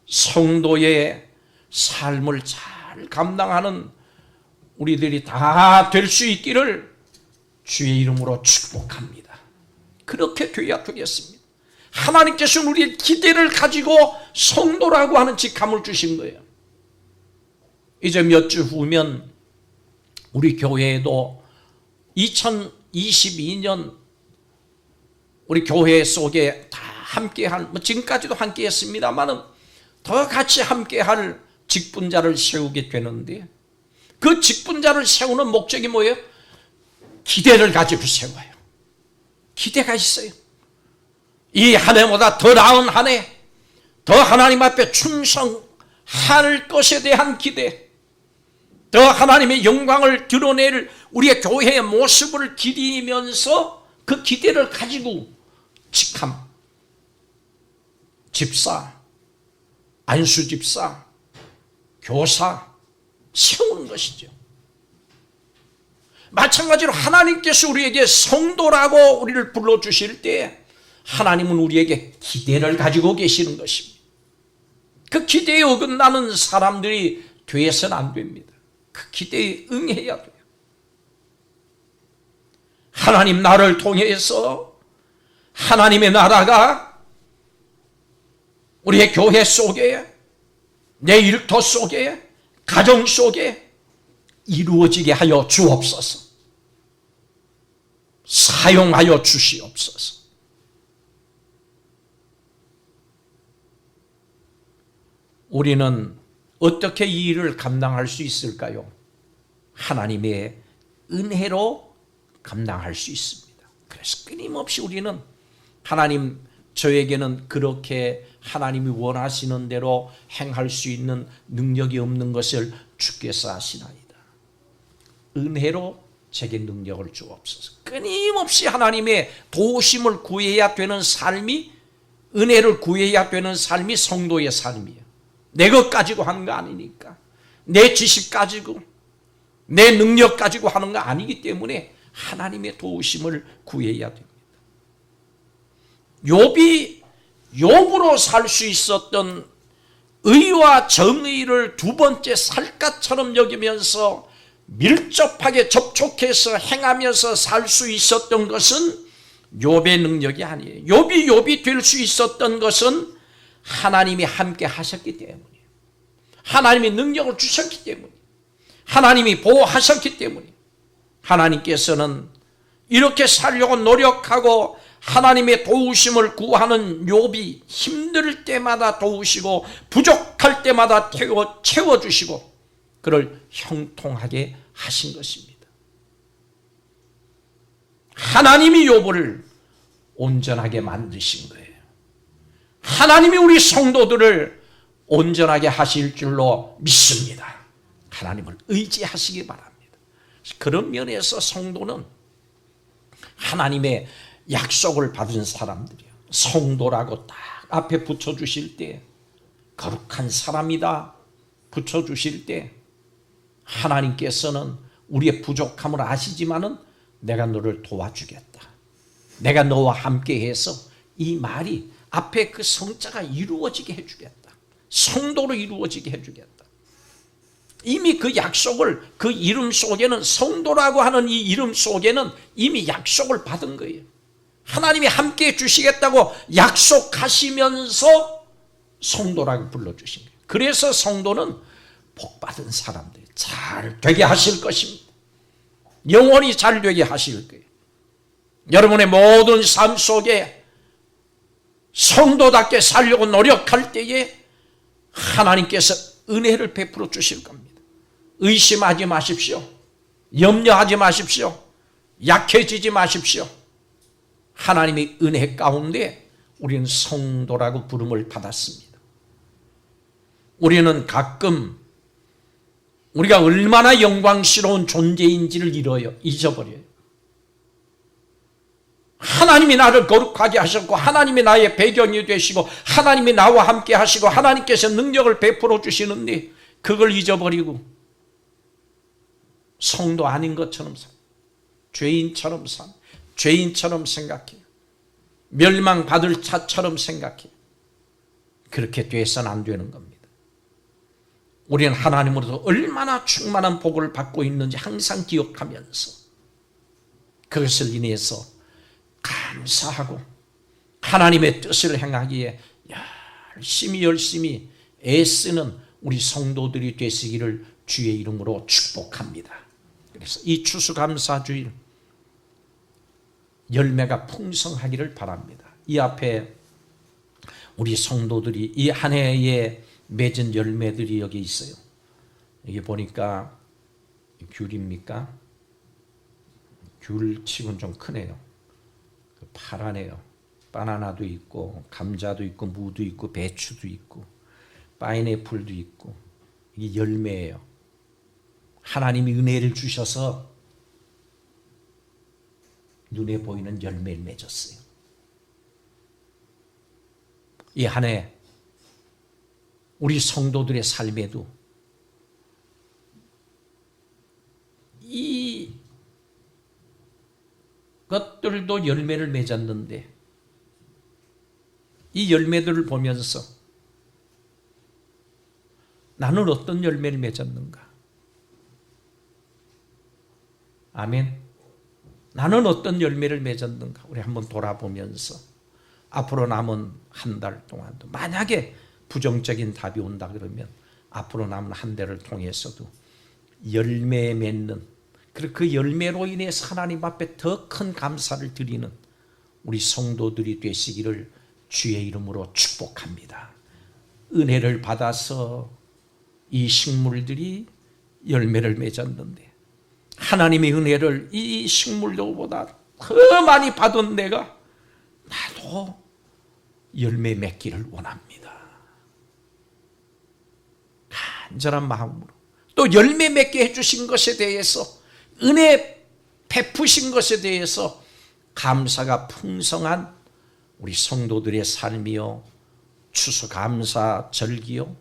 성도의 삶을 잘 감당하는 우리들이 다 될 수 있기를 주의 이름으로 축복합니다. 그렇게 돼야 되겠습니다. 하나님께서는 우리의 기대를 가지고 성도라고 하는 직함을 주신 거예요. 이제 몇 주 후면 우리 교회에도 2022년 우리 교회 속에 다 함께할, 지금까지도 함께했습니다만은 더 같이 함께할 직분자를 세우게 되는데 그 직분자를 세우는 목적이 뭐예요? 기대를 가지고 세워요. 기대가 있어요. 이 한 해보다 더 나은 한 해, 더 하나님 앞에 충성할 것에 대한 기대, 더 하나님의 영광을 드러낼 우리의 교회의 모습을 기리면서 그 기대를 가지고 직함, 집사, 안수집사, 교사 세우는 것이죠. 마찬가지로 하나님께서 우리에게 성도라고 우리를 불러주실 때 하나님은 우리에게 기대를 가지고 계시는 것입니다. 그 기대에 어긋나는 사람들이 되어서는 안 됩니다. 그 기대에 응해야 돼요. 하나님 나를 통해서 하나님의 나라가 우리의 교회 속에, 내 일터 속에, 가정 속에 이루어지게 하여 주옵소서. 사용하여 주시옵소서. 우리는 어떻게 이 일을 감당할 수 있을까요? 하나님의 은혜로 감당할 수 있습니다. 그래서 끊임없이 우리는 하나님, 저에게는 그렇게 하나님이 원하시는 대로 행할 수 있는 능력이 없는 것을 주께서 아시나이다. 은혜로 제게 능력을 주옵소서. 끊임없이 하나님의 도우심을 구해야 되는 삶이, 은혜를 구해야 되는 삶이 성도의 삶이에요. 내 것 가지고 하는 거 아니니까. 내 지식 가지고, 내 능력 가지고 하는 거 아니기 때문에 하나님의 도우심을 구해야 됩니다. 욥이 욥으로 살 수 있었던 의와 정의를 두 번째 살갗처럼 여기면서 밀접하게 접촉해서 행하면서 살 수 있었던 것은 욥의 능력이 아니에요. 욥이 될 수 있었던 것은 하나님이 함께 하셨기 때문이에요. 하나님이 능력을 주셨기 때문이에요. 하나님이 보호하셨기 때문이에요. 하나님께서는 이렇게 살려고 노력하고 하나님의 도우심을 구하는 욥이 힘들 때마다 도우시고 부족할 때마다 채워주시고 그를 형통하게 하신 것입니다. 하나님이 욥을 온전하게 만드신 거예요. 하나님이 우리 성도들을 온전하게 하실 줄로 믿습니다. 하나님을 의지하시기 바랍니다. 그런 면에서 성도는 하나님의 약속을 받은 사람들이요. 성도라고 딱 앞에 붙여주실 때 거룩한 사람이다 붙여주실 때 하나님께서는 우리의 부족함을 아시지만은 내가 너를 도와주겠다. 내가 너와 함께해서 이 말이 앞에 그 성자가 이루어지게 해주겠다. 성도로 이루어지게 해주겠다. 이미 그 약속을, 그 이름 속에는, 성도라고 하는 이 이름 속에는 이미 약속을 받은 거예요. 하나님이 함께 주시겠다고 약속하시면서 성도라고 불러주신 거예요. 그래서 성도는 복받은 사람들이 잘 되게 하실 것입니다. 영원히 잘 되게 하실 거예요. 여러분의 모든 삶 속에 성도답게 살려고 노력할 때에 하나님께서 은혜를 베풀어 주실 겁니다. 의심하지 마십시오. 염려하지 마십시오. 약해지지 마십시오. 하나님의 은혜 가운데 우리는 성도라고 부름을 받았습니다. 우리는 가끔 우리가 얼마나 영광스러운 존재인지를 잊어버려요. 하나님이 나를 거룩하게 하셨고 하나님이 나의 배경이 되시고 하나님이 나와 함께 하시고 하나님께서 능력을 베풀어 주시는데 그걸 잊어버리고 성도 아닌 것처럼 죄인처럼 생각해요. 멸망받을 자처럼 생각해요. 그렇게 돼서는 안 되는 겁니다. 우리는 하나님으로부터 얼마나 충만한 복을 받고 있는지 항상 기억하면서 그것을 인해서 감사하고 하나님의 뜻을 행하기에 열심히 애쓰는 우리 성도들이 되시기를 주의 이름으로 축복합니다. 그래서 이 추수감사주일 열매가 풍성하기를 바랍니다. 이 앞에 우리 성도들이 이 한 해에 맺은 열매들이 여기 있어요. 여기 보니까 귤입니까? 귤치고는 좀 크네요. 파라네요. 바나나도 있고 감자도 있고 무도 있고 배추도 있고 파인애플도 있고 이게 열매예요. 하나님이 은혜를 주셔서 눈에 보이는 열매를 맺었어요. 이 한 해 우리 성도들의 삶에도 이 것들도 열매를 맺었는데 이 열매들을 보면서 나는 어떤 열매를 맺었는가? 아멘. 나는 어떤 열매를 맺었는가? 우리 한번 돌아보면서 앞으로 남은 한 달 동안도 만약에 부정적인 답이 온다 그러면 앞으로 남은 한 달을 통해서도 열매 맺는, 그리고 그 열매로 인해서 하나님 앞에 더 큰 감사를 드리는 우리 성도들이 되시기를 주의 이름으로 축복합니다. 은혜를 받아서 이 식물들이 열매를 맺었는데 하나님의 은혜를 이 식물들보다 더 많이 받은 내가 나도 열매 맺기를 원합니다. 간절한 마음으로 또 열매 맺게 해주신 것에 대해서, 은혜 베푸신 것에 대해서 감사가 풍성한 우리 성도들의 삶이요, 추수감사절기요,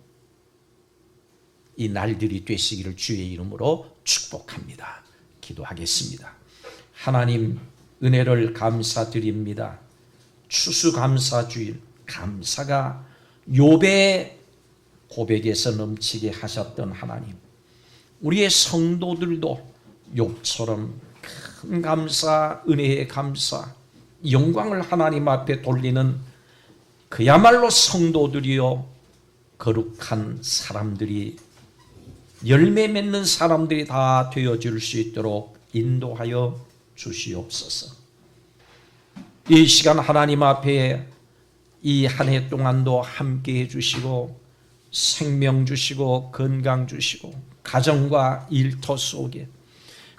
이 날들이 되시기를 주의 이름으로 축복합니다. 기도하겠습니다. 하나님, 은혜를 감사드립니다. 추수감사주일, 감사가 욥의 고백에서 넘치게 하셨던 하나님, 우리의 성도들도 욥처럼 큰 감사, 은혜의 감사, 영광을 하나님 앞에 돌리는 그야말로 성도들이요, 거룩한 사람들이, 열매 맺는 사람들이 다 되어줄 수 있도록 인도하여 주시옵소서. 이 시간 하나님 앞에 이 한 해 동안도 함께 해주시고 생명 주시고 건강 주시고 가정과 일터 속에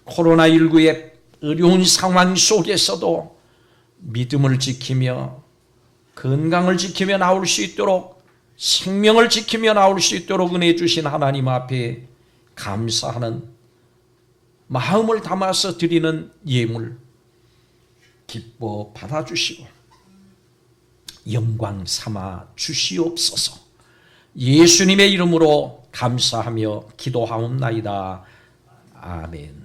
코로나19의 어려운 상황 속에서도 믿음을 지키며 건강을 지키며 나올 수 있도록, 생명을 지키며 나올 수 있도록 은혜 주신 하나님 앞에 감사하는 마음을 담아서 드리는 예물 기뻐 받아주시고 영광 삼아 주시옵소서. 예수님의 이름으로 감사하며 기도하옵나이다. 아멘.